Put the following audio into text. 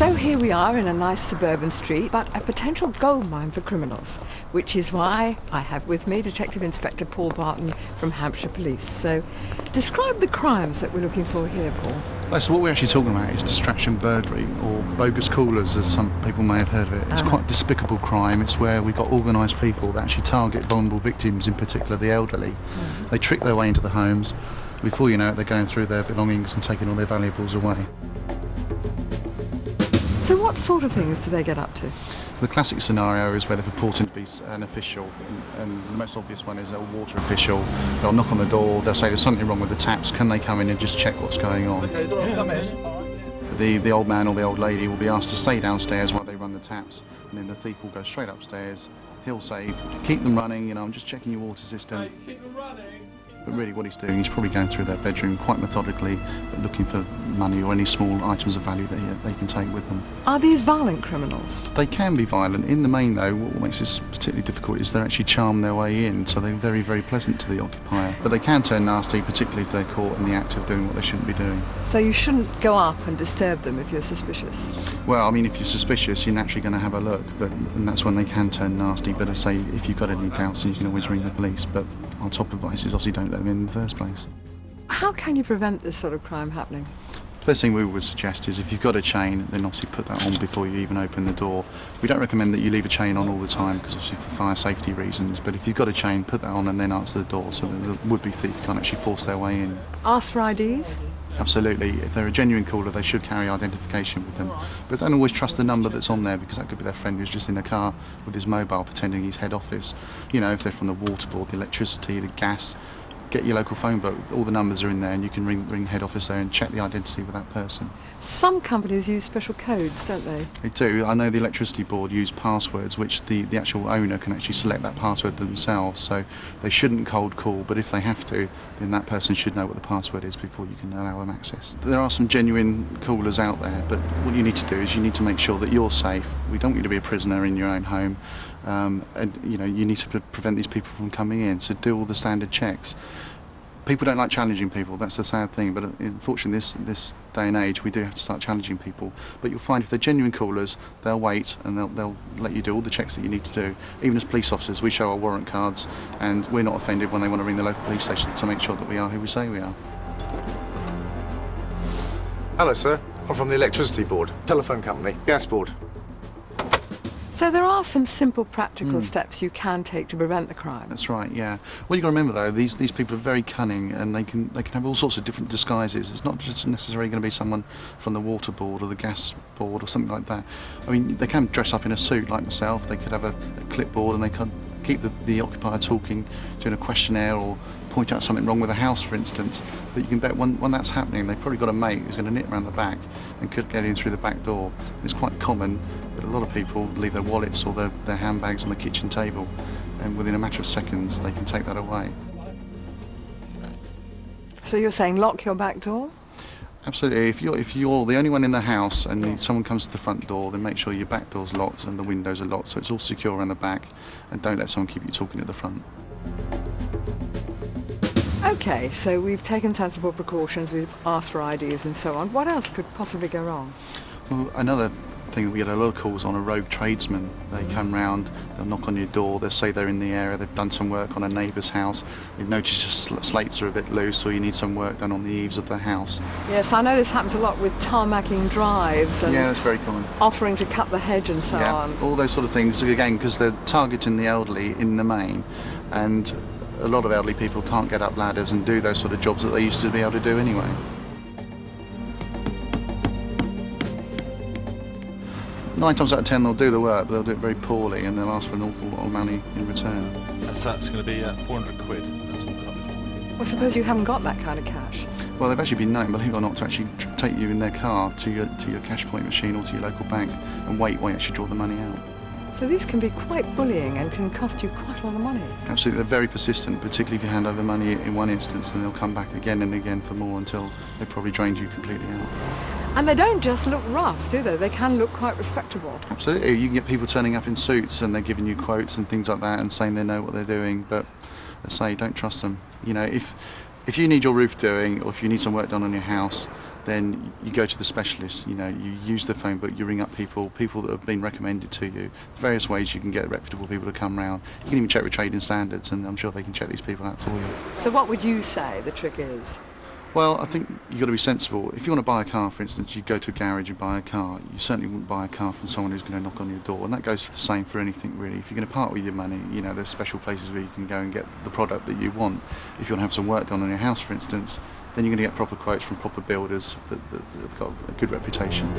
So here we are in a nice suburban street, but a potential gold mine for criminals, which is why I have with me Detective Inspector Paul Barton from Hampshire Police. So describe the crimes that we're looking for here, Paul. Right, so what we're actually talking about is distraction burglary, or bogus callers, as some people may have heard of it. It's quite a despicable crime. It's where we've got organised people that actually target vulnerable victims, in particular the elderly. They trick their way into the homes. Before you know it, they're going through their belongings and taking all their valuables away. So what sort of things do they get up to? The classic scenario is where they're purporting to be an official, and the most obvious one is a water official. They'll knock on the door, they'll say there's something wrong with the taps, can they come in and just check what's going on? Okay, it's all right, come in. The old man or the old lady will be asked to stay downstairs while they run the taps, and then the thief will go straight upstairs. He'll say, keep them running, you know, I'm just checking your water system. Hey, keep them running. But really what he's doing, he's probably going through their bedroom quite methodically, looking for money or any small items of value that they can take with them. Are these violent criminals? They can be violent. In the main, though, what makes this particularly difficult is they actually charm their way in, so they're very, very pleasant to the occupier. But they can turn nasty, particularly if they're caught in the act of doing what they shouldn't be doing. So you shouldn't go up and disturb them if you're suspicious? Well, I mean, if you're suspicious, you're naturally going to have a look, and that's when they can turn nasty. But I say, if you've got any doubts, then you can always ring the police. But our top advice is obviously don't let them in the first place. How can you prevent this sort of crime happening? First thing we would suggest is if you've got a chain, then obviously put that on before you even open the door. We don't recommend that you leave a chain on all the time, because obviously for fire safety reasons, but if you've got a chain, put that on and then answer the door so that the would-be thief can't actually force their way in. Ask for IDs? Absolutely. If they're a genuine caller, they should carry identification with them. But don't always trust the number that's on there, because that could be their friend who's just in a car with his mobile pretending he's head office. You know, if they're from the water board, the electricity, the gas, get your local phone book. All the numbers are in there, and you can ring head office there and check the identity of that person. Some companies use special codes, don't they? They do. I know the electricity board use passwords, which the actual owner can actually select that password themselves, so they shouldn't cold call, but if they have to, then that person should know what the password is before you can allow them access. There are some genuine callers out there, but what you need to do is you need to make sure that you're safe. We don't want you to be a prisoner in your own home, and you know, you need to prevent these people from coming in, so do all the standard checks. People don't like challenging people, that's the sad thing, but unfortunately this day and age we do have to start challenging people. But you'll find if they're genuine callers, they'll wait and they'll let you do all the checks that you need to do. Even as police officers, we show our warrant cards, and we're not offended when they want to ring the local police station to make sure that we are who we say we are. Hello, sir. I'm from the electricity board, telephone company, gas board. So there are some simple practical steps you can take to prevent the crime. That's right, yeah. What you've got to remember though, these people are very cunning, and they can have all sorts of different disguises. It's not just necessarily going to be someone from the water board or the gas board or something like that. I mean, they can dress up in a suit like myself. They could have a clipboard, and they can keep the occupier talking, doing a questionnaire, or point out something wrong with a house, for instance. But you can bet when that's happening, they've probably got a mate who's going to nip around the back and could get in through the back door. It's quite common, but a lot of people leave their wallets or their handbags on the kitchen table, and within a matter of seconds they can take that away. So you're saying lock your back door? Absolutely. If you're the only one in the house and someone comes to the front door, then make sure your back door's locked and the windows are locked, so it's all secure around the back, and don't let someone keep you talking at the front. Okay, so we've taken sensible precautions, we've asked for IDs and so on. What else could possibly go wrong? Well, another thing that we get a lot of calls on are rogue tradesmen. They come round, they'll knock on your door, they'll say they're in the area, they've done some work on a neighbour's house, they've noticed your slates are a bit loose, or you need some work done on the eaves of the house. Yes, I know this happens a lot with tarmacking drives and yeah, that's very common. Offering to cut the hedge and so on. All those sort of things, again, because they're targeting the elderly in the main, and a lot of elderly people can't get up ladders and do those sort of jobs that they used to be able to do anyway. 9 times out of 10 they'll do the work, but they'll do it very poorly, and they'll ask for an awful lot of money in return. That's going to be 400 quid, that's all covered. Well, suppose you haven't got that kind of cash. Well, they've actually been known, believe it or not, to actually take you in their car to your cash point machine or to your local bank and wait while you actually draw the money out. So these can be quite bullying and can cost you quite a lot of money. Absolutely, they're very persistent, particularly if you hand over money in one instance, and they'll come back again and again for more until they've probably drained you completely out. And they don't just look rough, do they? They can look quite respectable. Absolutely, you can get people turning up in suits and they're giving you quotes and things like that and saying they know what they're doing, but let's say don't trust them. You know, if If you need your roof doing, or if you need some work done on your house, then you go to the specialist. You know, you use the phone book, you ring up people that have been recommended to you. There's various ways you can get reputable people to come round. You can even check with trading standards, and I'm sure they can check these people out for you. So what would you say the trick is? Well, I think you've got to be sensible. If you want to buy a car, for instance, you go to a garage and buy a car. You certainly wouldn't buy a car from someone who's going to knock on your door, and that goes for the same for anything really. If you're going to part with your money, you know, there's special places where you can go and get the product that you want. If you want to have some work done on your house, for instance, then you're going to get proper quotes from proper builders that have got a good reputation.